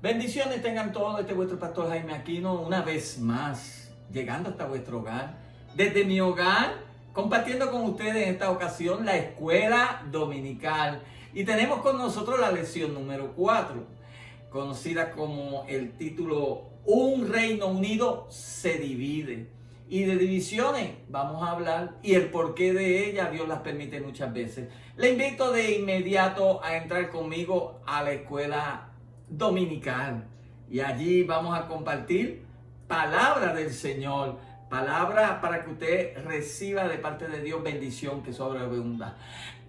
Bendiciones tengan todos. Este es vuestro pastor Jaime Aquino, una vez más, llegando hasta vuestro hogar. Desde mi hogar, compartiendo con ustedes en esta ocasión la escuela dominical. Y tenemos con nosotros la lección número 4, conocida como el título Un Reino Unido se divide. Y de divisiones vamos a hablar y el porqué de ellas Dios las permite muchas veces. Le invito de inmediato a entrar conmigo a la escuela dominical y allí vamos a compartir palabra del Señor, palabra para que usted reciba de parte de Dios bendición que sobreabunda.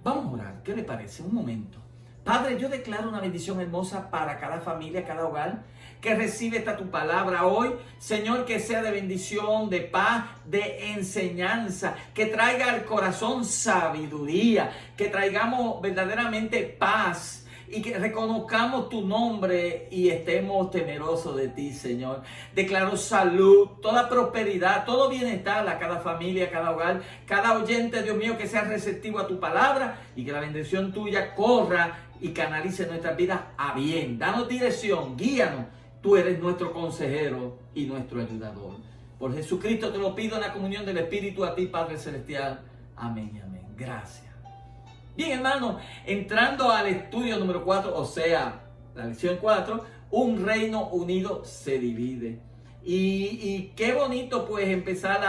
Vamos a orar, ¿qué le parece? Un momento. Padre, yo declaro una bendición hermosa para cada familia, cada hogar que recibe esta tu palabra hoy. Señor, que sea de bendición, de paz, de enseñanza, que traiga al corazón sabiduría, que traigamos verdaderamente paz y que reconozcamos tu nombre y estemos temerosos de ti, Señor. Declaro salud, toda prosperidad, todo bienestar a cada familia, a cada hogar, cada oyente, Dios mío, que sea receptivo a tu palabra y que la bendición tuya corra y canalice nuestras vidas a bien. Danos dirección, guíanos. Tú eres nuestro consejero y nuestro ayudador. Por Jesucristo te lo pido en la comunión del Espíritu a ti, Padre Celestial. Amén y amén. Gracias. Bien, hermano, entrando al estudio número 4, o sea, la lección 4, un reino unido se divide. Y qué bonito pues empezar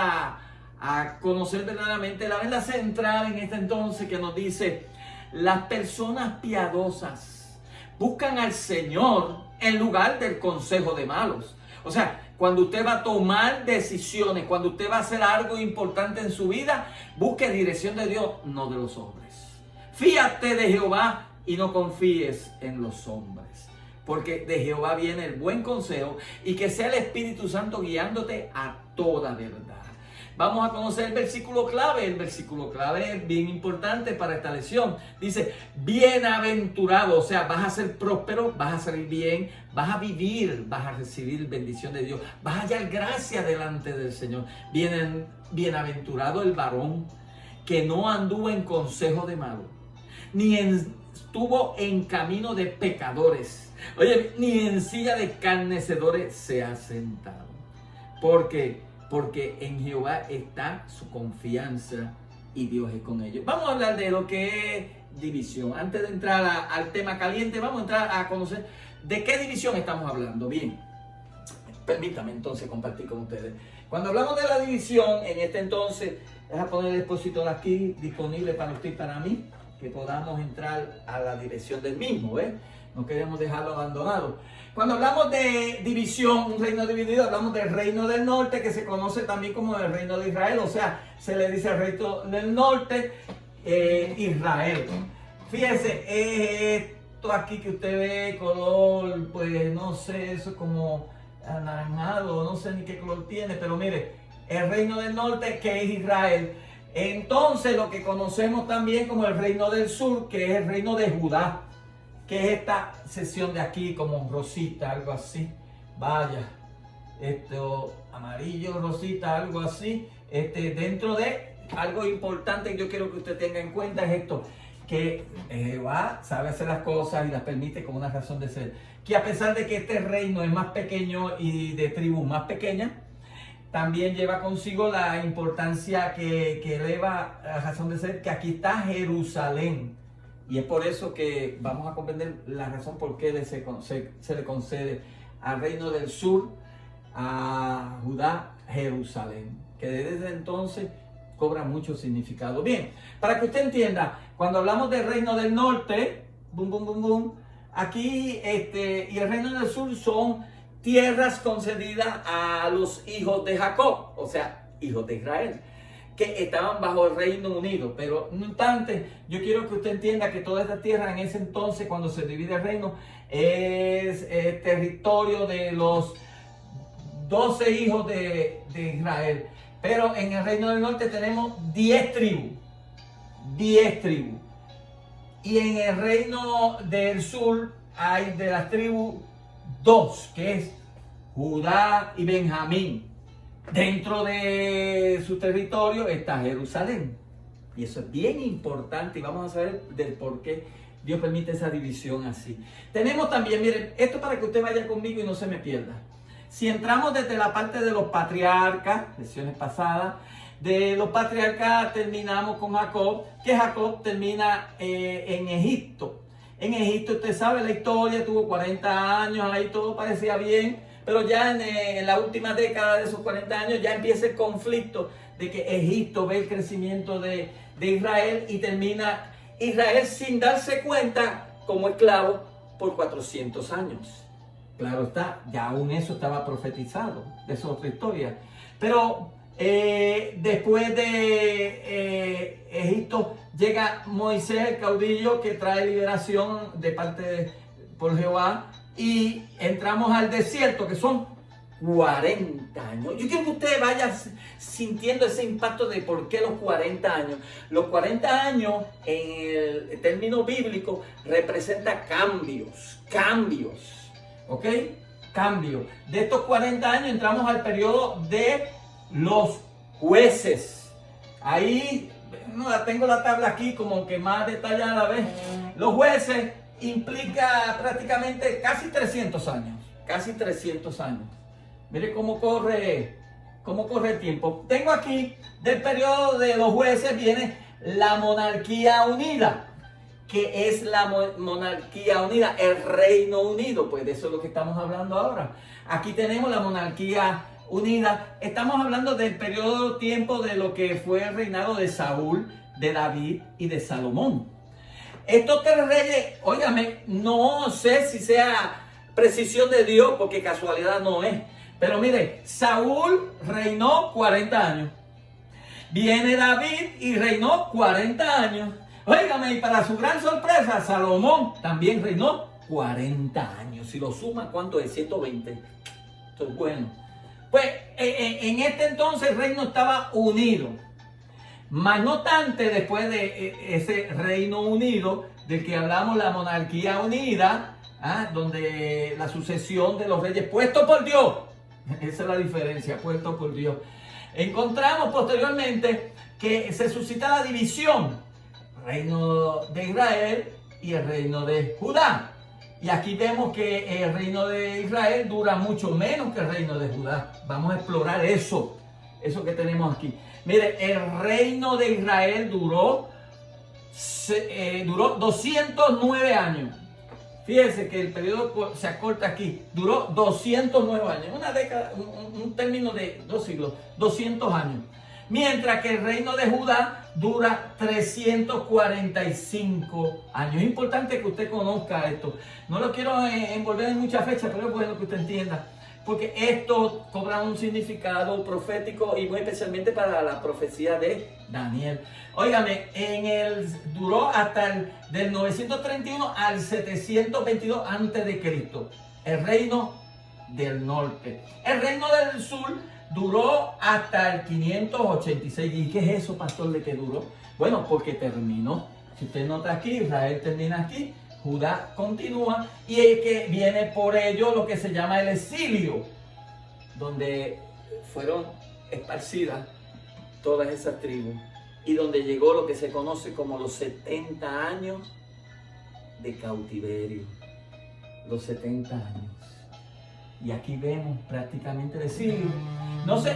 a conocer verdaderamente la verdad central en este entonces que nos dice: las personas piadosas buscan al Señor en lugar del consejo de malos. O sea, cuando usted va a tomar decisiones, cuando usted va a hacer algo importante en su vida, busque dirección de Dios, no de los hombres. Fíate de Jehová y no confíes en los hombres, porque de Jehová viene el buen consejo y que sea el Espíritu Santo guiándote a toda verdad. Vamos a conocer el versículo clave. El versículo clave es bien importante para esta lección. Dice, bienaventurado, o sea, vas a ser próspero, vas a salir bien, vas a vivir, vas a recibir bendición de Dios, vas a hallar gracia delante del Señor. Bienaventurado el varón que no anduvo en consejo de malo, ni estuvo en camino de pecadores, oye, ni en silla de escarnecedores se ha sentado. Porque en Jehová está su confianza y Dios es con ellos. Vamos a hablar de lo que es división. Antes de entrar al tema caliente, vamos a entrar a conocer de qué división estamos hablando. Bien, permítame entonces compartir con ustedes. Cuando hablamos de la división, en este entonces, deja poner el expositor aquí disponible para usted y para mí, que podamos entrar a la dirección del mismo, ¿eh? No queremos dejarlo abandonado. Cuando hablamos de división, un reino dividido, hablamos del reino del norte, que se conoce también como el reino de Israel. O sea, se le dice al reino del norte Israel. Fíjense, esto aquí que usted ve, color, pues no sé, eso es como anaranjado, no sé ni qué color tiene, pero mire, el reino del norte, que es Israel. Entonces, lo que conocemos también como el reino del sur, que es el reino de Judá, que es esta sección de aquí, como rosita, algo así. Vaya, esto amarillo, rosita, algo así. Dentro de algo importante que yo quiero que usted tenga en cuenta es esto: que Jehová sabe hacer las cosas y las permite con una razón de ser. Que a pesar de que este reino es más pequeño y de tribus más pequeñas, también lleva consigo la importancia que eleva la razón de ser, que aquí está Jerusalén. Y es por eso que vamos a comprender la razón por qué se le concede al reino del sur, a Judá, Jerusalén, que desde entonces cobra mucho significado. Bien, para que usted entienda, cuando hablamos del reino del norte, aquí y el reino del sur son tierras concedidas a los hijos de Jacob, o sea, hijos de Israel, que estaban bajo el Reino Unido. Pero no obstante, yo quiero que usted entienda que toda esta tierra en ese entonces, cuando se divide el reino, es territorio de los 12 hijos de Israel. Pero en el Reino del Norte tenemos 10 tribus. 10 tribus. Y en el Reino del Sur hay de las tribus 2, que es Judá y Benjamín. Dentro de su territorio está Jerusalén. Y eso es bien importante y vamos a saber del porqué Dios permite esa división así. Tenemos también, miren, esto para que usted vaya conmigo y no se me pierda. Si entramos desde la parte de los patriarcas, lecciones pasadas, de los patriarcas terminamos con Jacob, que Jacob termina en Egipto. En Egipto, usted sabe la historia, tuvo 40 años, ahí todo parecía bien, pero ya en la última década de esos 40 años ya empieza el conflicto de que Egipto ve el crecimiento de Israel y termina Israel sin darse cuenta como esclavo por 400 años. Claro está, ya aún eso estaba profetizado, de esa otra historia. Pero después de Egipto llega Moisés, el caudillo, que trae liberación de parte por Jehová, y entramos al desierto, que son 40 años. Yo quiero que usted vaya sintiendo ese impacto de por qué los 40 años. Los 40 años en el término bíblico representa cambios. ¿Ok? Cambio. De estos 40 años entramos al periodo de los jueces. Ahí, no tengo la tabla aquí como que más detallada, ¿ves? Los jueces implica prácticamente casi 300 años. Casi 300 años. Mire cómo corre el tiempo. Tengo aquí, del periodo de los jueces viene la monarquía unida. ¿Qué es la monarquía unida? El Reino Unido. Pues de eso es lo que estamos hablando ahora. Aquí tenemos la monarquía unida. Estamos hablando del periodo tiempo de lo que fue el reinado de Saúl, de David y de Salomón. Estos tres reyes, óigame, no sé si sea precisión de Dios, porque casualidad no es. Pero mire, Saúl reinó 40 años. Viene David y reinó 40 años. Óigame, y para su gran sorpresa, Salomón también reinó 40 años. Si lo suma, ¿cuánto es? 120. Esto es bueno. Pues en este entonces el reino estaba unido. Mas no obstante, después de ese Reino Unido, del que hablamos, la monarquía unida, donde la sucesión de los reyes puestos por Dios, esa es la diferencia, puestos por Dios. Encontramos posteriormente que se suscita la división, Reino de Israel y el Reino de Judá. Y aquí vemos que el Reino de Israel dura mucho menos que el Reino de Judá. Vamos a explorar eso que tenemos aquí. Mire, el Reino de Israel duró 209 años. Fíjense que el periodo se acorta aquí. Duró 209 años. Una década, un término de 2 siglos. 200 años. Mientras que el reino de Judá dura 345 años. Es importante que usted conozca esto. No lo quiero envolver en muchas fechas, pero es bueno que usted entienda. Porque esto cobra un significado profético y muy especialmente para la profecía de Daniel. Óigame, duró hasta del 931 al 722 a.C. el reino del norte. El reino del sur duró hasta el 586. ¿Y qué es eso, pastor, de que duró? Bueno, porque terminó. Si usted nota aquí, Israel termina aquí. Judá continúa y es que viene por ello lo que se llama el exilio, donde fueron esparcidas todas esas tribus y donde llegó lo que se conoce como los 70 años de cautiverio. Los 70 años. Y aquí vemos prácticamente el exilio. No se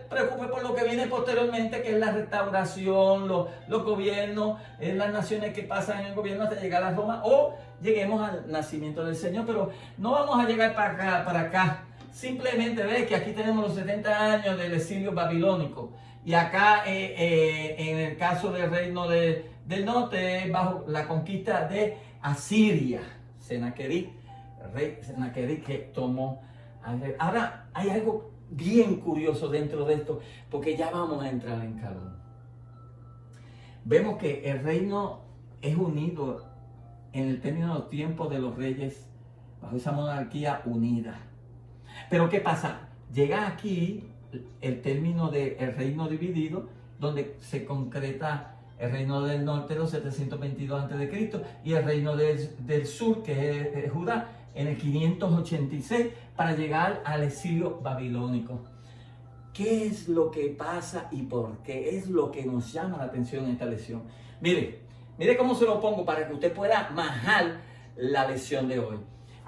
preocupe por lo que viene posteriormente, que es la restauración, los gobiernos, las naciones que pasan en el gobierno hasta llegar a Roma, o lleguemos al nacimiento del Señor, pero no vamos a llegar para acá. Simplemente ve que aquí tenemos los 70 años del exilio babilónico. Y acá, en el caso del reino del norte, bajo la conquista de Asiria, Sennacherib, el rey Sennacherib que tomó. Ahora hay algo bien curioso dentro de esto, porque ya vamos a entrar en calor. Vemos que el reino es unido en el término de los tiempos de los reyes, bajo esa monarquía unida. Pero ¿qué pasa? Llega aquí el término del reino dividido, donde se concreta el reino del norte, los 722 a.C., y el reino del sur, que es Judá, en el 586, para llegar al exilio babilónico. ¿Qué es lo que pasa y por qué? Es lo que nos llama la atención en esta lección. Mire, Mire cómo se lo pongo para que usted pueda majar la lección de hoy.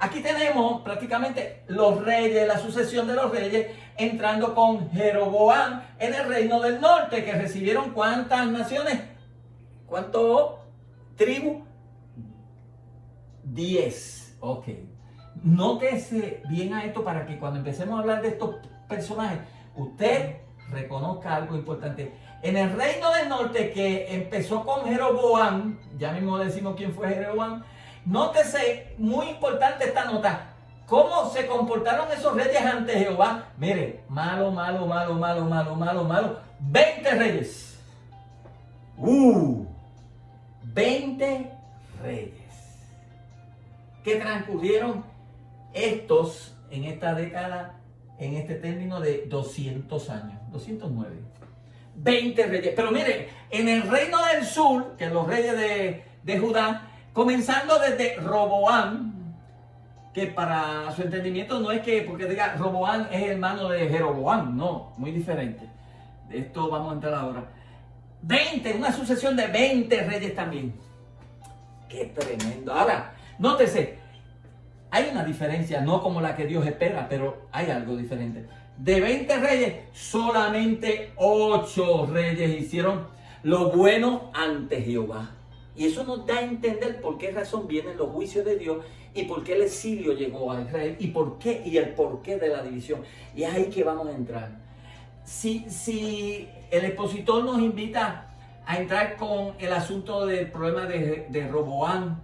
Aquí tenemos prácticamente los reyes, la sucesión de los reyes, entrando con Jeroboam en el reino del norte, que recibieron ¿cuántas naciones? ¿Cuántas tribus? 10. Ok. Nótese bien a esto para que cuando empecemos a hablar de estos personajes, usted reconozca algo importante. En el reino del norte, que empezó con Jeroboam, ya mismo decimos quién fue Jeroboam, nótese, muy importante esta nota, cómo se comportaron esos reyes ante Jehová. Mire, malo, 20 reyes. 20 reyes que transcurrieron estos en esta década, en este término de 200 años, 209. 20 reyes. Pero mire, en el reino del sur, que los reyes de Judá, comenzando desde Roboam, que para su entendimiento no es que, porque diga Roboam es hermano de Jeroboam, no, muy diferente. De esto vamos a entrar ahora. 20, una sucesión de 20 reyes también. Qué tremendo. Ahora, nótese, hay una diferencia, no como la que Dios espera, pero hay algo diferente. De 20 reyes, solamente 8 reyes hicieron lo bueno ante Jehová. Y eso nos da a entender por qué razón vienen los juicios de Dios y por qué el exilio llegó a Israel y por qué y el porqué de la división. Y es ahí que vamos a entrar. Si el expositor nos invita a entrar con el asunto del problema de Roboam,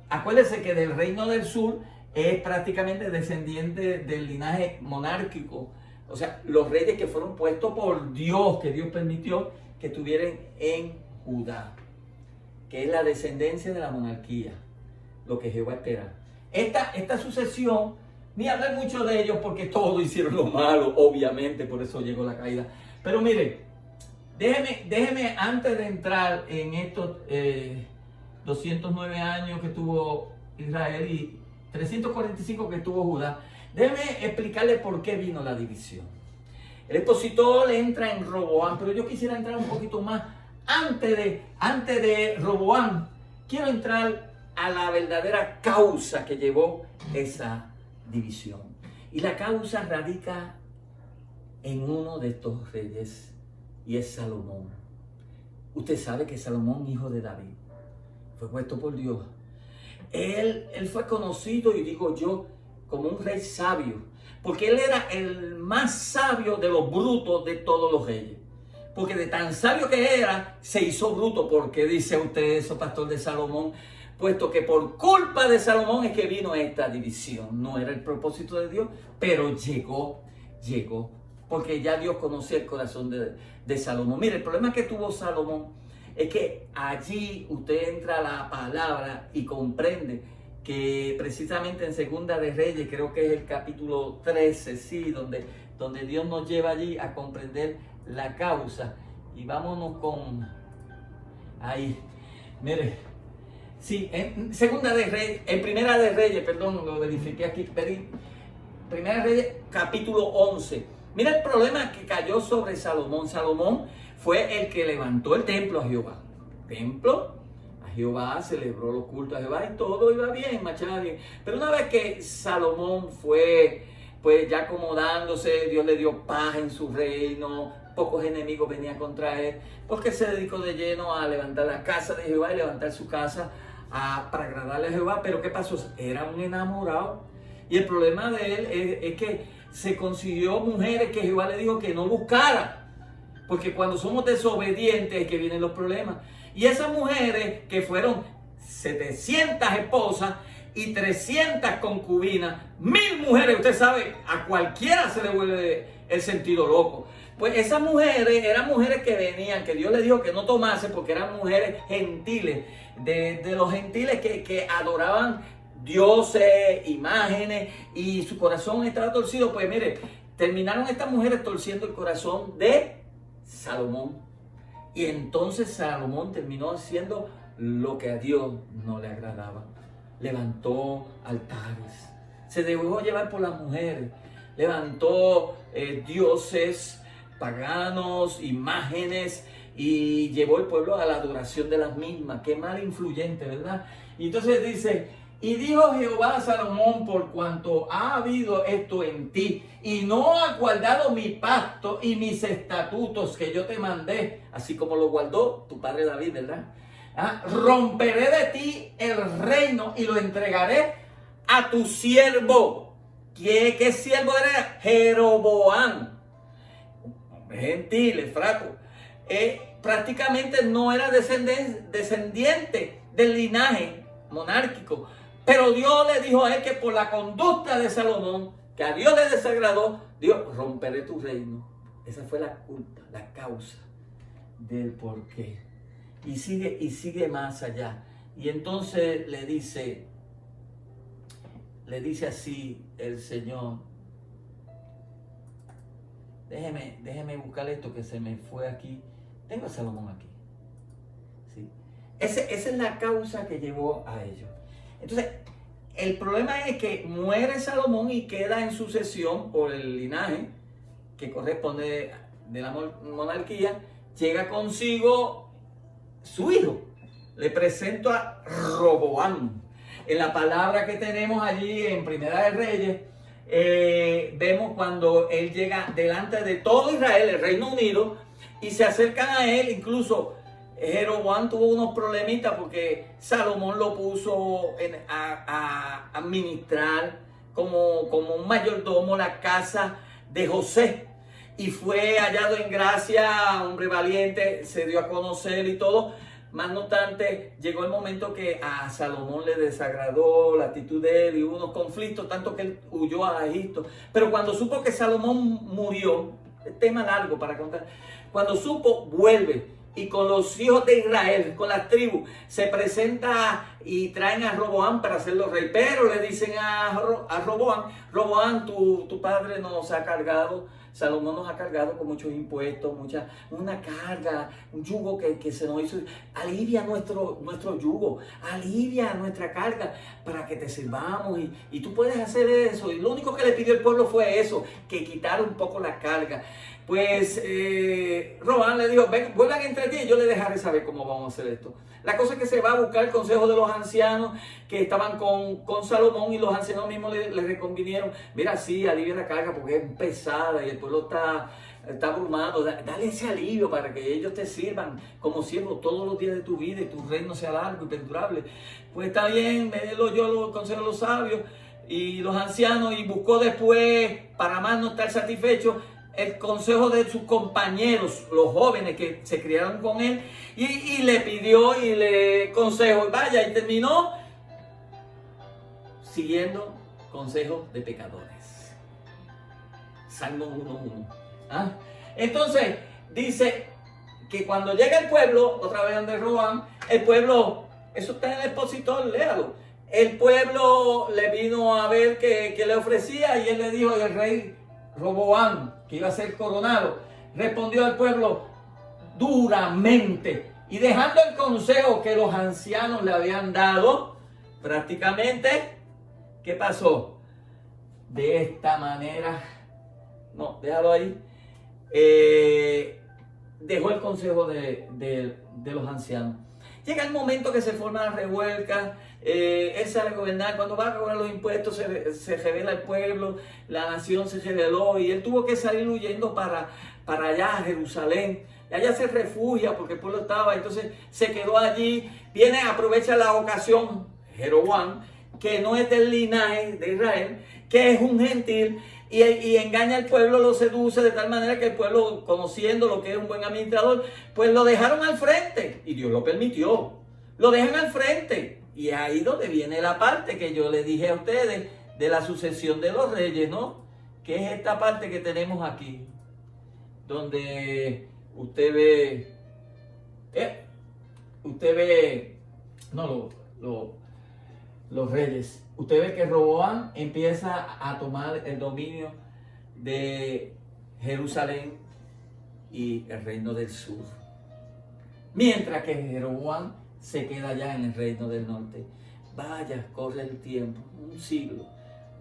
acuérdense que del reino del sur es prácticamente descendiente del linaje monárquico. O sea, los reyes que fueron puestos por Dios, que Dios permitió que estuvieran en Judá, que es la descendencia de la monarquía, lo que Jehová espera. Esta sucesión, ni hablar mucho de ellos porque todos hicieron lo malo, obviamente, por eso llegó la caída. Pero mire, déjeme antes de entrar en estos 209 años que tuvo Israel y 345 que tuvo Judá, déjeme explicarle por qué vino la división. El expositor entra en Roboam, pero yo quisiera entrar un poquito más antes de Roboam. Quiero entrar a la verdadera causa que llevó esa división. Y la causa radica en uno de estos reyes, y es Salomón. Usted sabe que Salomón, hijo de David, fue puesto por Dios. Él fue conocido, y digo yo, como un rey sabio, porque él era el más sabio de los brutos de todos los reyes. Porque de tan sabio que era, se hizo bruto. ¿Por qué dice usted eso, pastor, de Salomón? Puesto que por culpa de Salomón es que vino esta división. No era el propósito de Dios, pero llegó. Porque ya Dios conocía el corazón de Salomón. Mire, el problema que tuvo Salomón es que allí usted entra a la palabra y comprende que precisamente en Segunda de Reyes, creo que es el capítulo 13, sí, donde Dios nos lleva allí a comprender la causa. Y vámonos con ahí. Mire, sí, en Segunda de Reyes, en Primera de Reyes, perdón, lo verifiqué aquí, Primera de Reyes, capítulo 11. Mira el problema que cayó sobre Salomón. Salomón fue el que levantó el templo a Jehová. Templo a Jehová, celebró los cultos a Jehová y todo iba bien, marchaba bien. Pero una vez que Salomón fue pues ya acomodándose, Dios le dio paz en su reino, pocos enemigos venían contra él, porque se dedicó de lleno a levantar la casa de Jehová y levantar su casa para agradarle a Jehová. Pero ¿qué pasó? Era un enamorado. Y el problema de él es que se consiguió mujeres que Jehová le dijo que no buscara. Porque cuando somos desobedientes es que vienen los problemas. Y esas mujeres, que fueron 700 esposas y 300 concubinas, 1000 mujeres, usted sabe, a cualquiera se le vuelve el sentido loco. Pues esas mujeres eran mujeres que venían, que Dios le dijo que no tomase, porque eran mujeres gentiles, de los gentiles que adoraban dioses, imágenes, y su corazón estaba torcido. Pues mire, terminaron estas mujeres torciendo el corazón de Salomón. Y entonces Salomón terminó haciendo lo que a Dios no le agradaba. Levantó altares, se dejó llevar por las mujeres, levantó dioses paganos, imágenes y llevó el pueblo a la adoración de las mismas. Qué mal influyente, ¿verdad? Y entonces dice, y dijo Jehová a Salomón, por cuanto ha habido esto en ti, y no has guardado mi pacto y mis estatutos que yo te mandé, así como lo guardó tu padre David, ¿verdad? Romperé de ti el reino y lo entregaré a tu siervo. ¿Qué siervo era? Jeroboam. Gentil, fraco. Prácticamente no era descendiente del linaje monárquico. Pero Dios le dijo a él que por la conducta de Salomón, que a Dios le desagradó, Dios, romperé tu reino. Esa fue la culpa, la causa del porqué. Y sigue más allá. Y entonces le dice así el Señor. Déjeme buscar esto que se me fue aquí. Tengo a Salomón aquí. ¿Sí? Esa es la causa que llevó a ello. Entonces, el problema es que muere Salomón y queda en sucesión por el linaje que corresponde de la monarquía. Llega consigo su hijo. Le presento a Roboam. En la palabra que tenemos allí en Primera de Reyes, vemos cuando él llega delante de todo Israel, el Reino Unido, y se acercan a él. Incluso Jeroboam tuvo unos problemitas porque Salomón lo puso a administrar como un mayordomo la casa de José. Y fue hallado en gracia, hombre valiente, se dio a conocer y todo. Más no obstante, llegó el momento que a Salomón le desagradó la actitud de él y hubo unos conflictos, tanto que él huyó a Egipto. Pero cuando supo que Salomón murió, tema largo para contar, cuando supo, vuelve y con los hijos de Israel, con las tribus, se presenta y traen a Roboam para hacerlo rey. Pero le dicen a Roboam, Roboam, tu padre nos ha cargado, Salomón nos ha cargado con muchos impuestos, una carga, un yugo que se nos hizo. Alivia nuestro yugo, alivia nuestra carga para que te sirvamos y tú puedes hacer eso. Y lo único que le pidió el pueblo fue eso, que quitara un poco la carga. Pues Roboam le dijo, ven, vuelvan entre ti y yo le dejaré saber cómo vamos a hacer esto. La cosa es que se va a buscar el consejo de los ancianos que estaban con Salomón, y los ancianos mismos le reconvinieron, mira, sí, alivia la carga porque es pesada y el pueblo está abrumado, dale ese alivio para que ellos te sirvan como siervos todos los días de tu vida y tu reino sea largo y perdurable. Pues está bien, me yo los consejos de los sabios y los ancianos, y buscó después, para más no estar satisfecho, el consejo de sus compañeros, los jóvenes que se criaron con él, y le pidió y le consejó, vaya, y terminó siguiendo consejos de pecadores. Salmo 1:1. Entonces dice que cuando llega el pueblo, otra vez donde Roboam, el pueblo, eso está en el expositor, léalo. El pueblo le vino a ver que le ofrecía, y él le dijo al rey Roboam, que iba a ser coronado, respondió al pueblo duramente, y dejando el consejo que los ancianos le habían dado, prácticamente, ¿qué pasó? De esta manera, no, déjalo ahí, dejó el consejo de los ancianos. Llega el momento que se forma la revuelca, él sale a gobernar. Cuando va a cobrar los impuestos se revela el pueblo, la nación se rebeló y él tuvo que salir huyendo para allá, a Jerusalén. Y allá se refugia porque el pueblo estaba, entonces se quedó allí. Viene, aprovecha la ocasión, Jeroboam, que no es del linaje de Israel, que es un gentil, y engaña al pueblo, lo seduce de tal manera que el pueblo, conociendo lo que es un buen administrador, pues lo dejaron al frente, y Dios lo permitió, lo dejan al frente, y ahí donde viene la parte que yo le dije a ustedes, de la sucesión de los reyes, ¿no? Que es esta parte que tenemos aquí, donde usted ve, los reyes. Usted ve que Roboam empieza a tomar el dominio de Jerusalén y el reino del sur, mientras que Jeroboam se queda allá en el reino del norte. Vaya, corre el tiempo, 1 siglo,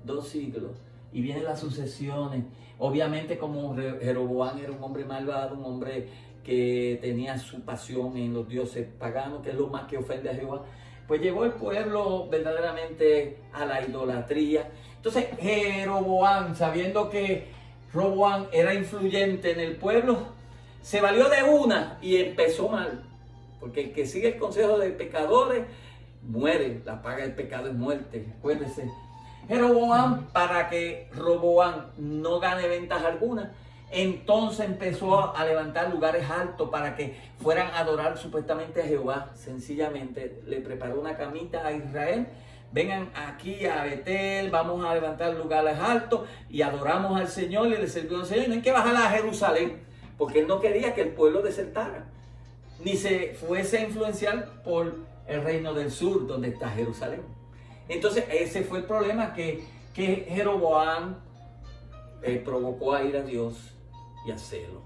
2 siglos, y vienen las sucesiones. Obviamente, como Jeroboam era un hombre malvado, un hombre que tenía su pasión en los dioses paganos, que es lo más que ofende a Jehová, pues llevó el pueblo verdaderamente a la idolatría. Entonces Jeroboam, sabiendo que Roboam era influyente en el pueblo, se valió de una y empezó mal. Porque el que sigue el consejo de pecadores muere, la paga del pecado es muerte, acuérdense. Jeroboam, para que Roboam no gane ventaja alguna, entonces empezó a levantar lugares altos para que fueran a adorar supuestamente a Jehová. Sencillamente le preparó una camita a Israel. Vengan aquí a Betel, vamos a levantar lugares altos y adoramos al Señor y le servimos al Señor. No hay que bajar a Jerusalén, porque él no quería que el pueblo desertara, ni se fuese a influenciar por el reino del sur, donde está Jerusalén. Entonces ese fue el problema que Jeroboam provocó a ir a Dios y a celo.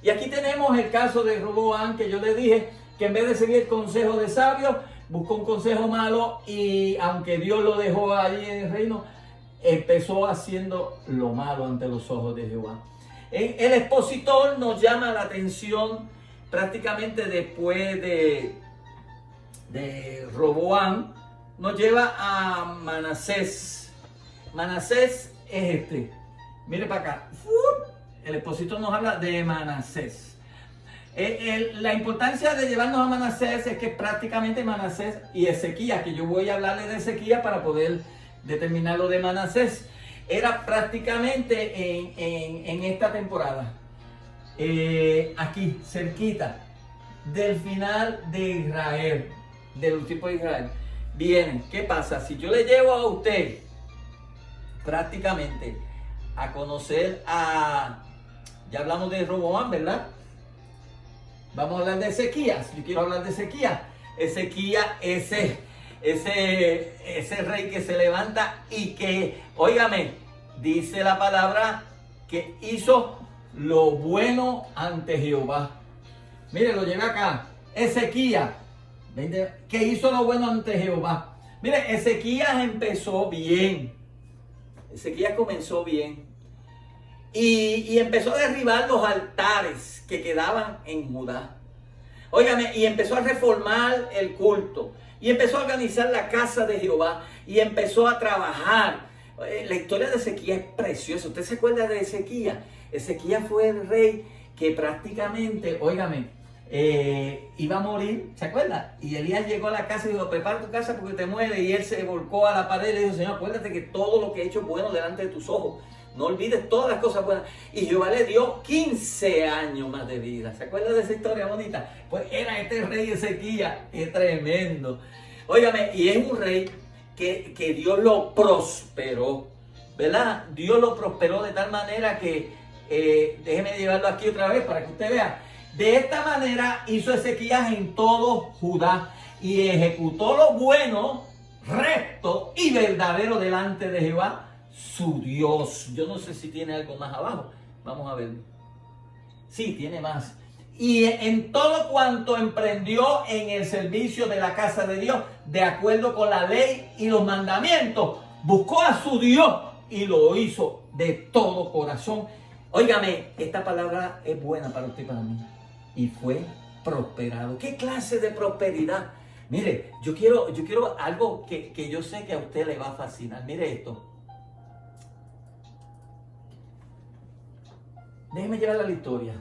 Y aquí tenemos el caso de Roboam, que yo le dije que en vez de seguir el consejo de sabios, buscó un consejo malo, y aunque Dios lo dejó allí en el reino, empezó haciendo lo malo ante los ojos de Jehová. El expositor nos llama la atención prácticamente después de Roboam, nos lleva a Manasés. Manasés es este. Mire para acá. El expositor nos habla de Manasés. La importancia de llevarnos a Manasés es que prácticamente Manasés y Ezequías, que yo voy a hablarle de Ezequías para poder determinar lo de Manasés, era prácticamente en esta temporada, aquí cerquita del final de Israel, del tiempo de Israel. Bien, ¿qué pasa? Si yo le llevo a usted prácticamente a conocer ya hablamos de Roboam, ¿verdad? Vamos a hablar de Ezequías. Yo quiero hablar de Ezequías. Ezequías, ese rey que se levanta y que, óigame, dice la palabra que hizo lo bueno ante Jehová. Mire, lo llevé acá. Ezequías, que hizo lo bueno ante Jehová. Mire, Ezequías empezó bien. Ezequías comenzó bien. Y empezó a derribar los altares que quedaban en Judá. Óigame, y empezó a reformar el culto. Y empezó a organizar la casa de Jehová. Y empezó a trabajar. La historia de Ezequías es preciosa. ¿Usted se acuerda de Ezequías? Ezequías fue el rey que prácticamente, óigame, iba a morir, ¿se acuerda? Y Elías llegó a la casa y dijo: prepara tu casa porque te mueres. Y él se volcó a la pared y le dijo: Señor, acuérdate que todo lo que he hecho es bueno delante de tus ojos. No olvides todas las cosas buenas. Y Jehová le dio 15 años más de vida. ¿Se acuerda de esa historia bonita? Pues era este rey Ezequías. ¡Qué tremendo! Óigame, y es un rey que Dios lo prosperó, ¿verdad? Dios lo prosperó de tal manera que, déjeme llevarlo aquí otra vez para que usted vea. De esta manera hizo Ezequías en todo Judá y ejecutó lo bueno, recto y verdadero delante de Jehová, su Dios. Yo no sé si tiene algo más abajo. Vamos a ver. Sí, tiene más. Y en todo cuanto emprendió en el servicio de la casa de Dios, de acuerdo con la ley y los mandamientos, buscó a su Dios y lo hizo de todo corazón. Óigame, esta palabra es buena para usted y para mí. Y fue prosperado. ¿Qué clase de prosperidad? Mire, yo quiero algo que yo sé que a usted le va a fascinar. Mire esto. Déjeme llevar la historia.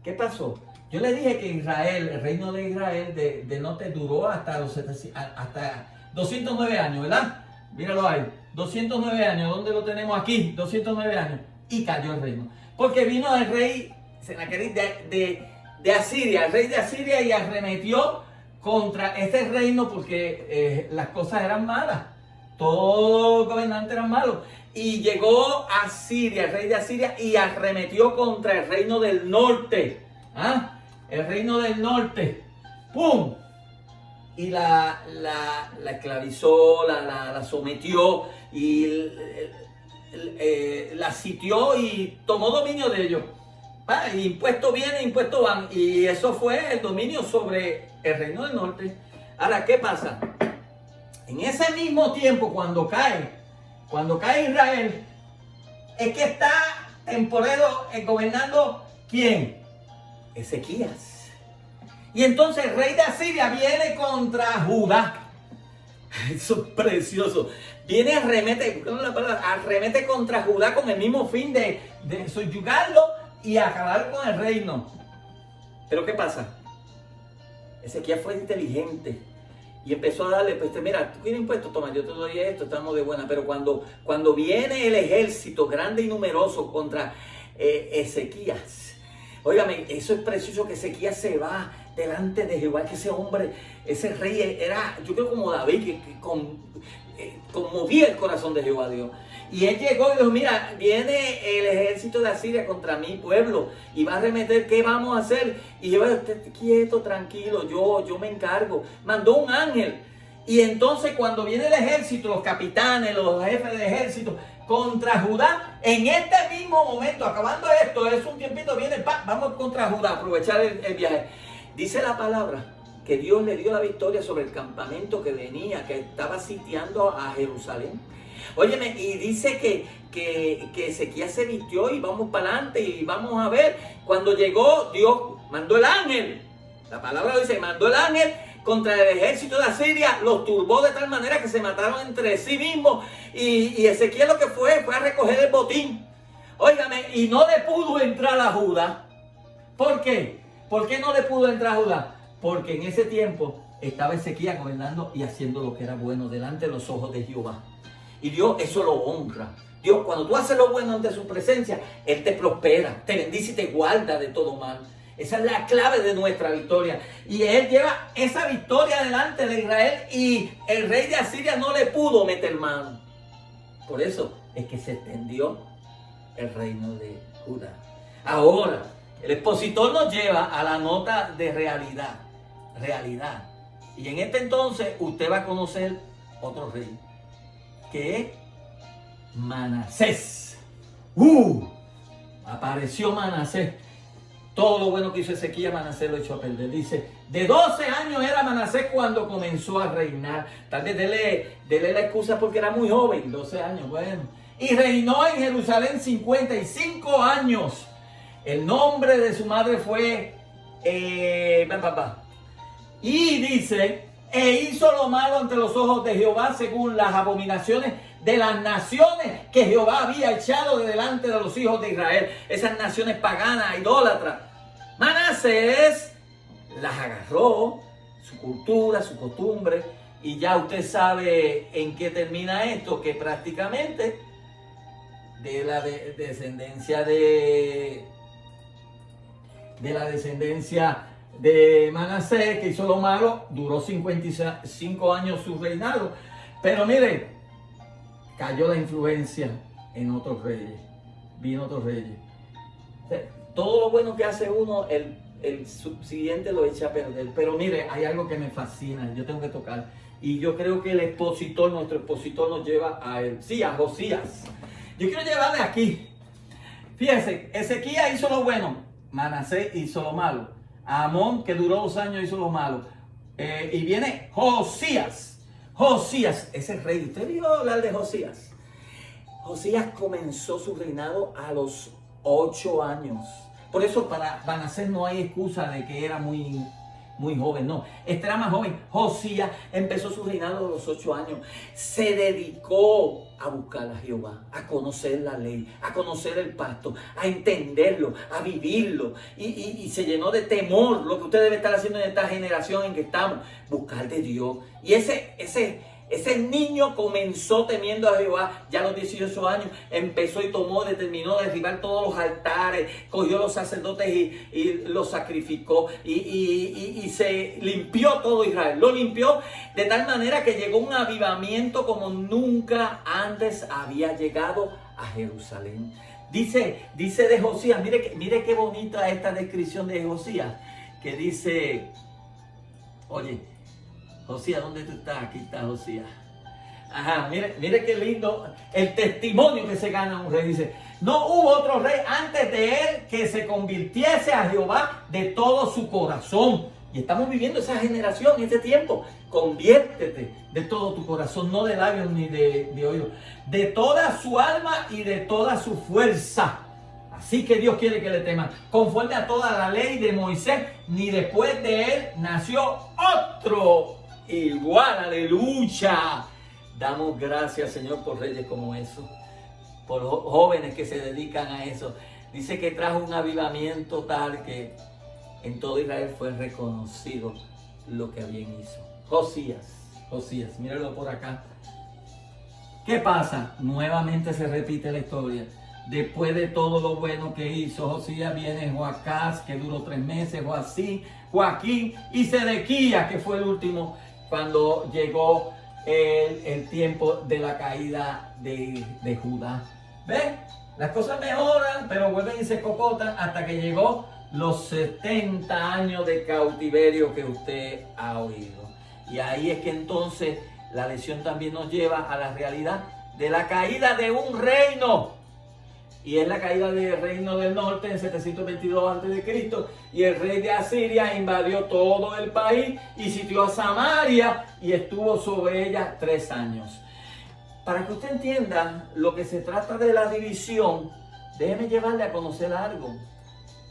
¿Qué pasó? Yo le dije que Israel, el reino de Israel de norte duró hasta 209 años, ¿verdad? Míralo ahí. 209 años. ¿Dónde lo tenemos? Aquí. 209 años. Y cayó el reino. Porque vino el rey Senaquerib de Asiria, el rey de Asiria, y arremetió contra este reino porque las cosas eran malas. Todos los gobernantes eran malos. Y llegó a Siria, el rey de Asiria, y arremetió contra el reino del norte. ¿Ah? El reino del norte. ¡Pum! Y la esclavizó, la sometió y la sitió y tomó dominio de ellos. Impuestos vienen, impuestos van. Y eso fue el dominio sobre el reino del norte. Ahora, ¿qué pasa? En ese mismo tiempo, cuando cae Israel, es que está temporero gobernando ¿quién? Ezequías. Y entonces el rey de Asiria viene contra Judá. Eso es precioso. Viene arremete contra Judá con el mismo fin de subyugarlo y acabar con el reino. Pero ¿qué pasa? Ezequías fue inteligente y empezó a darle, pues mira, tú quieres impuestos, toma, yo te doy esto, estamos de buena. Pero cuando viene el ejército grande y numeroso contra Ezequías, óigame, eso es precioso, que Ezequías se va delante de Jehová, que ese hombre, ese rey era, yo creo como David, que conmovía el corazón de Jehová Dios. Y él llegó y dijo, mira, viene el ejército de Asiria contra mi pueblo y va a arremeter, ¿qué vamos a hacer? Y Jehová, usted quieto, tranquilo, yo me encargo. Mandó un ángel. Y entonces cuando viene el ejército, los capitanes, los jefes de ejército contra Judá, en este mismo momento, acabando esto, es un tiempito, viene, vamos contra Judá, aprovechar el viaje. Dice la palabra que Dios le dio la victoria sobre el campamento que venía, que estaba sitiando a Jerusalén. Óyeme, y dice que Ezequías se vistió y vamos para adelante y vamos a ver. Cuando llegó, Dios mandó el ángel. La palabra dice, mandó el ángel contra el ejército de Asiria, los turbó de tal manera que se mataron entre sí mismos. Y Ezequías lo que fue a recoger el botín. Óigame, y no le pudo entrar a Judá. ¿Por qué? ¿Por qué no le pudo entrar a Judá? Porque en ese tiempo estaba Ezequías gobernando y haciendo lo que era bueno delante de los ojos de Jehová. Y Dios eso lo honra. Dios, cuando tú haces lo bueno ante su presencia, Él te prospera, te bendice y te guarda de todo mal. Esa es la clave de nuestra victoria. Y Él lleva esa victoria delante de Israel y el rey de Asiria no le pudo meter mano. Por eso es que se extendió el reino de Judá. Ahora, el expositor nos lleva a la nota de realidad. Realidad. Y en este entonces usted va a conocer otro rey, que es Manasés. Apareció Manasés. Todo lo bueno que hizo Ezequías, Manasés lo echó a perder. Dice, de 12 años era Manasés cuando comenzó a reinar. Tal vez dele la excusa porque era muy joven, 12 años, bueno. Y reinó en Jerusalén 55 años. El nombre de su madre fue y dice, e hizo lo malo ante los ojos de Jehová según las abominaciones de las naciones que Jehová había echado de delante de los hijos de Israel. Esas naciones paganas, idólatras. Manasés las agarró, su cultura, su costumbre, y ya usted sabe en qué termina esto, que prácticamente de la descendencia de Manasés, que hizo lo malo, duró 55 años su reinado. Pero mire, cayó la influencia en otros reyes. Vino otros reyes. O sea, todo lo bueno que hace uno, el subsiguiente lo echa a perder. Pero mire, hay algo que me fascina, yo tengo que tocar. Y yo creo que nuestro expositor nos lleva a él. Sí, a Josías. Yo quiero llevarle aquí. Fíjense, Ezequías hizo lo bueno. Manasés hizo lo malo. Amón, que duró 2 años, hizo lo malo. Y viene Josías. Josías, ese rey. ¿Usted vio hablar de Josías? Josías comenzó su reinado a los 8 años. Por eso para Manasés no hay excusa de que era muy joven. No, este era más joven. Josías empezó su reinado a los 8 años. Se dedicó a buscar a Jehová, a conocer la ley, a conocer el pacto, a entenderlo, a vivirlo. Y se llenó de temor, lo que usted debe estar haciendo en esta generación en que estamos, buscar de Dios. Y ese niño comenzó temiendo a Jehová. Ya a los 18 años empezó y determinó derribar todos los altares, cogió los sacerdotes y los sacrificó y se limpió todo Israel. Lo limpió de tal manera que llegó un avivamiento como nunca antes había llegado a Jerusalén. Dice de Josías, mire qué bonita esta descripción de Josías, que dice, oye, Josías, ¿dónde tú estás? Aquí está Josías. Ajá, mire qué lindo el testimonio que se gana un rey. Dice, no hubo otro rey antes de él que se convirtiese a Jehová de todo su corazón. Y estamos viviendo esa generación, este tiempo. Conviértete de todo tu corazón, no de labios ni de oídos. De toda su alma y de toda su fuerza. Así que Dios quiere que le teman, conforme a toda la ley de Moisés, ni después de él nació otro igual. Aleluya. Damos gracias, Señor, por reyes como esos, por jóvenes que se dedican a eso. Dice que trajo un avivamiento tal que en todo Israel fue reconocido lo que bien hizo. Josías, míralo por acá. ¿Qué pasa? Nuevamente se repite la historia. Después de todo lo bueno que hizo Josías, viene Joacás, que duró 3 meses, Joaquín y Sedequías, que fue el último cuando llegó el tiempo de la caída de Judá. ¿Ven? Las cosas mejoran, pero vuelven y se cocotan hasta que llegó los 70 años de cautiverio que usted ha oído. Y ahí es que entonces la lección también nos lleva a la realidad de la caída de un reino. Y es la caída del reino del norte en 722 a.C. Y el rey de Asiria invadió todo el país y sitió a Samaria y estuvo sobre ella 3 años. Para que usted entienda lo que se trata de la división, déjeme llevarle a conocer algo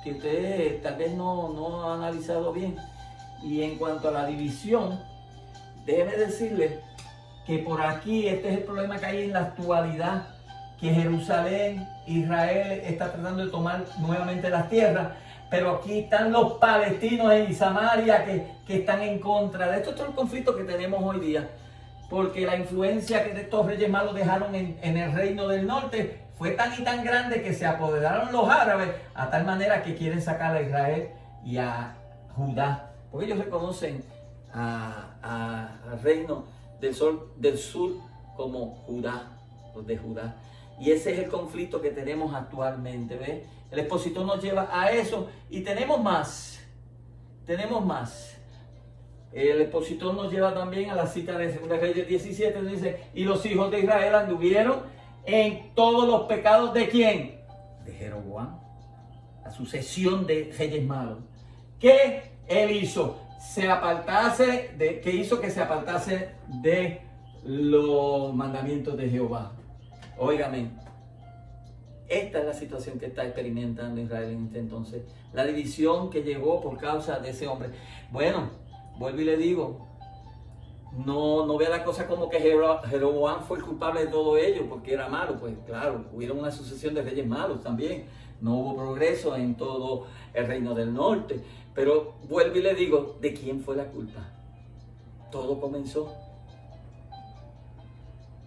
que usted tal vez no ha analizado bien. Y en cuanto a la división, déjeme decirle que por aquí este es el problema que hay en la actualidad, que Jerusalén, Israel está tratando de tomar nuevamente las tierras, pero aquí están los palestinos en Samaria que están en contra de esto. Esto es el conflicto que tenemos hoy día, porque la influencia que estos reyes malos dejaron en el reino del norte fue tan y tan grande que se apoderaron los árabes a tal manera que quieren sacar a Israel y a Judá, porque ellos reconocen al reino del sur como Judá, los de Judá. Y ese es el conflicto que tenemos actualmente, ¿ves? El expositor nos lleva a eso y tenemos más. El expositor nos lleva también a la cita de 2 Reyes 17, dice, y los hijos de Israel anduvieron en todos los pecados ¿de quién? De Jeroboam, la sucesión de reyes malos. ¿Qué él hizo? Que hizo que se apartase de los mandamientos de Jehová. Óigame, esta es la situación que está experimentando Israel en este entonces. La división que llegó por causa de ese hombre. Bueno, vuelvo y le digo, no vea la cosa como que Jeroboam fue el culpable de todo ello porque era malo. Pues claro, hubieron una sucesión de reyes malos también. No hubo progreso en todo el reino del norte. Pero vuelvo y le digo, ¿de quién fue la culpa? Todo comenzó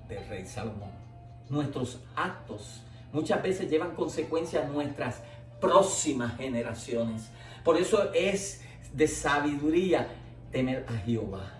del rey Salomón. Nuestros actos muchas veces llevan consecuencias a nuestras próximas generaciones. Por eso es de sabiduría temer a Jehová.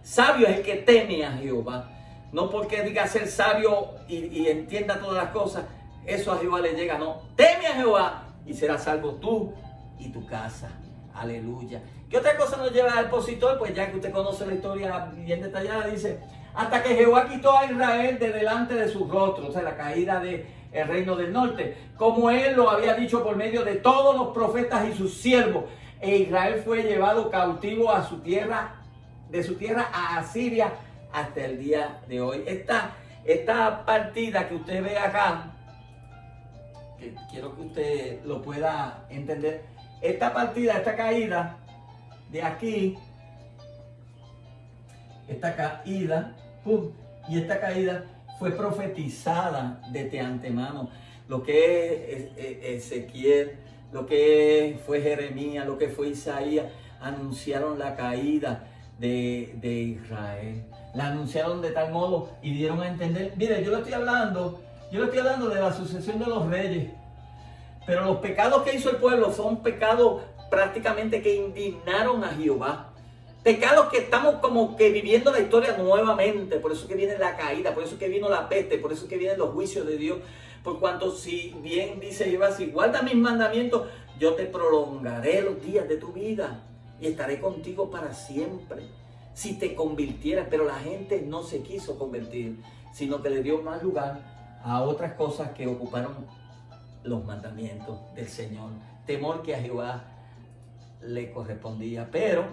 Sabio es el que teme a Jehová. No porque diga ser sabio y entienda todas las cosas, eso a Jehová le llega. No, teme a Jehová y serás salvo tú y tu casa. Aleluya. ¿Qué otra cosa nos lleva al expositor? Pues ya que usted conoce la historia bien detallada, dice, hasta que Jehová quitó a Israel de delante de su rostro, o sea, la caída del reino del norte, como él lo había dicho por medio de todos los profetas y sus siervos, e Israel fue llevado cautivo a su tierra, de su tierra a Asiria hasta el día de hoy. Esta partida que usted ve acá, que quiero que usted lo pueda entender, esta partida, esta caída de aquí, esta caída, y esta caída fue profetizada desde antemano. Lo que es Ezequiel, lo que fue Jeremías, lo que fue Isaías, anunciaron la caída de Israel. La anunciaron de tal modo y dieron a entender, mire, yo le estoy hablando de la sucesión de los reyes, pero los pecados que hizo el pueblo son pecados prácticamente que indignaron a Jehová. Pecados que estamos como que viviendo la historia nuevamente. Por eso que viene la caída, por eso que vino la peste, por eso que vienen los juicios de Dios. Por cuanto si bien dice Jehová, si guardas mis mandamientos, yo te prolongaré los días de tu vida y estaré contigo para siempre. Si te convirtieras, pero la gente no se quiso convertir, sino que le dio más lugar a otras cosas que ocuparon los mandamientos del Señor. Temor que a Jehová le correspondía. Pero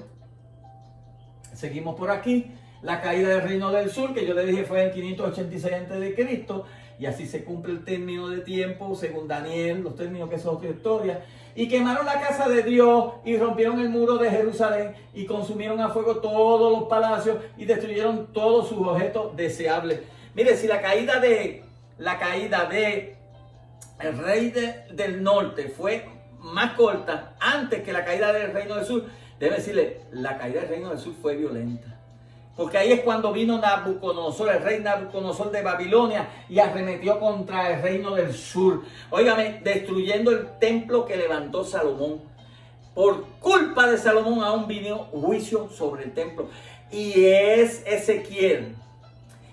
seguimos por aquí. la caída del reino del sur, que yo le dije fue en 586 a.C., y así se cumple el término de tiempo, según Daniel, los términos que son otra historia. Y quemaron la casa de Dios y rompieron el muro de Jerusalén y consumieron a fuego todos los palacios y destruyeron todos sus objetos deseables. Mire, si la caída de el rey del norte fue más corta antes que la caída del reino del sur, debe decirle, la caída del reino del sur fue violenta. Porque ahí es cuando vino Nabucodonosor, el rey Nabucodonosor de Babilonia, y arremetió contra el reino del sur. Óigame, destruyendo el templo que levantó Salomón. Por culpa de Salomón aún vino juicio sobre el templo. Y es Ezequiel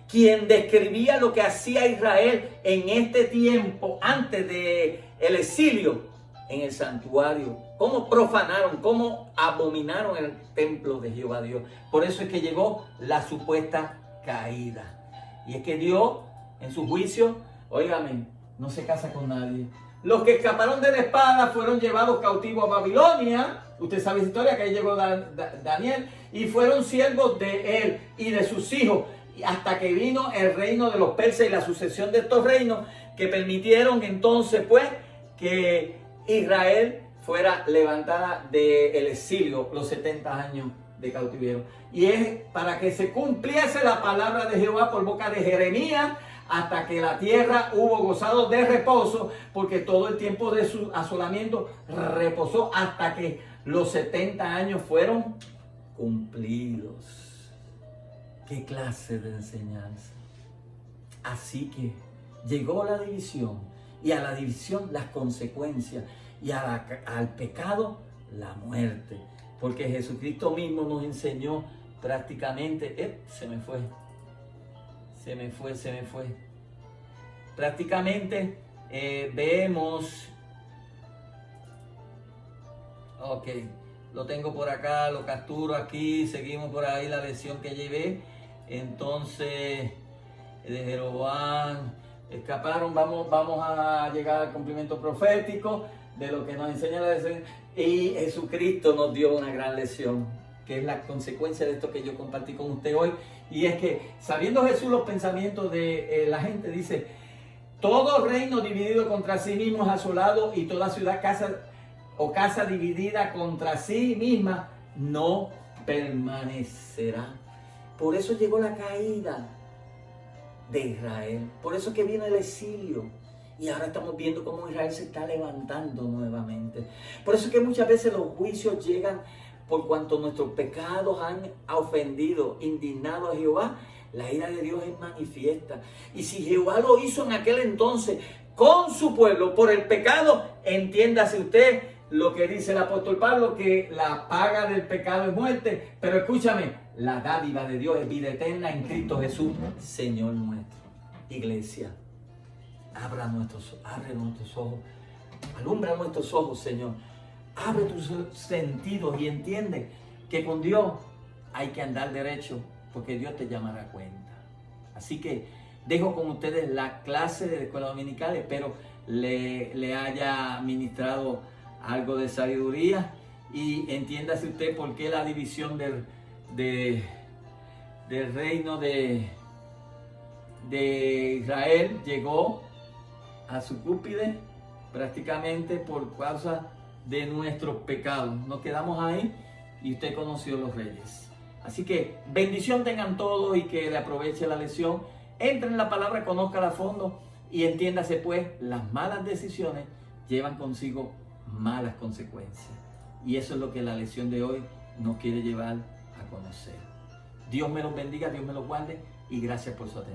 quien describía lo que hacía Israel en este tiempo, antes del exilio, en el santuario, cómo profanaron, cómo abominaron el templo de Jehová Dios. Por eso es que llegó la supuesta caída. Y es que Dios, en su juicio, óigame, no se casa con nadie. Los que escaparon de la espada fueron llevados cautivos a Babilonia. Usted sabe esa historia, que ahí llegó Daniel, y fueron siervos de él y de sus hijos, hasta que vino el reino de los persas y la sucesión de estos reinos, que permitieron entonces pues que Israel fuera levantada del exilio, los 70 años de cautiverio. Y es para que se cumpliese la palabra de Jehová por boca de Jeremías, hasta que la tierra hubo gozado de reposo, porque todo el tiempo de su asolamiento reposó hasta que los 70 años fueron cumplidos. ¿Qué clase de enseñanza? Así que llegó la división, y a la división las consecuencias, y al pecado la muerte. Porque Jesucristo mismo nos enseñó prácticamente, se me fue. Prácticamente vemos, ok, lo tengo por acá, lo capturo aquí, seguimos por ahí la lección que llevé. Entonces, de Jeroboam escaparon, vamos a llegar al cumplimiento profético de lo que nos enseña la lección. Y Jesucristo nos dio una gran lección, que es la consecuencia de esto que yo compartí con usted hoy. Y es que, sabiendo Jesús los pensamientos de la gente, dice: todo reino dividido contra sí mismo es asolado, y toda ciudad, casa dividida contra sí misma no permanecerá. Por eso llegó la caída de Israel. Por eso que vino el exilio. Y ahora estamos viendo cómo Israel se está levantando nuevamente. Por eso que muchas veces los juicios llegan por cuanto nuestros pecados han ofendido, indignado a Jehová. La ira de Dios es manifiesta. Y si Jehová lo hizo en aquel entonces con su pueblo por el pecado, entiéndase usted lo que dice el apóstol Pablo, que la paga del pecado es muerte. Pero escúchame, la dádiva de Dios es vida eterna en Cristo Jesús, Señor nuestro. Iglesia, abre nuestros ojos, alumbra nuestros ojos, Señor. Abre tus sentidos y entiende que con Dios hay que andar derecho, porque Dios te llamará a cuenta. Así que dejo con ustedes la clase de la escuela dominical. Espero le haya ministrado algo de sabiduría, y entiéndase usted por qué la división del reino de Israel llegó a su cúspide, prácticamente por causa de nuestros pecados. Nos quedamos ahí y usted conoció los reyes. Así que bendición tengan todos, y que le aproveche la lección. Entre en la palabra, conózcala a fondo, y entiéndase pues, las malas decisiones llevan consigo malas consecuencias. Y eso es lo que la lección de hoy nos quiere llevar a conocer. Dios me los bendiga, Dios me los guarde, y gracias por su atención.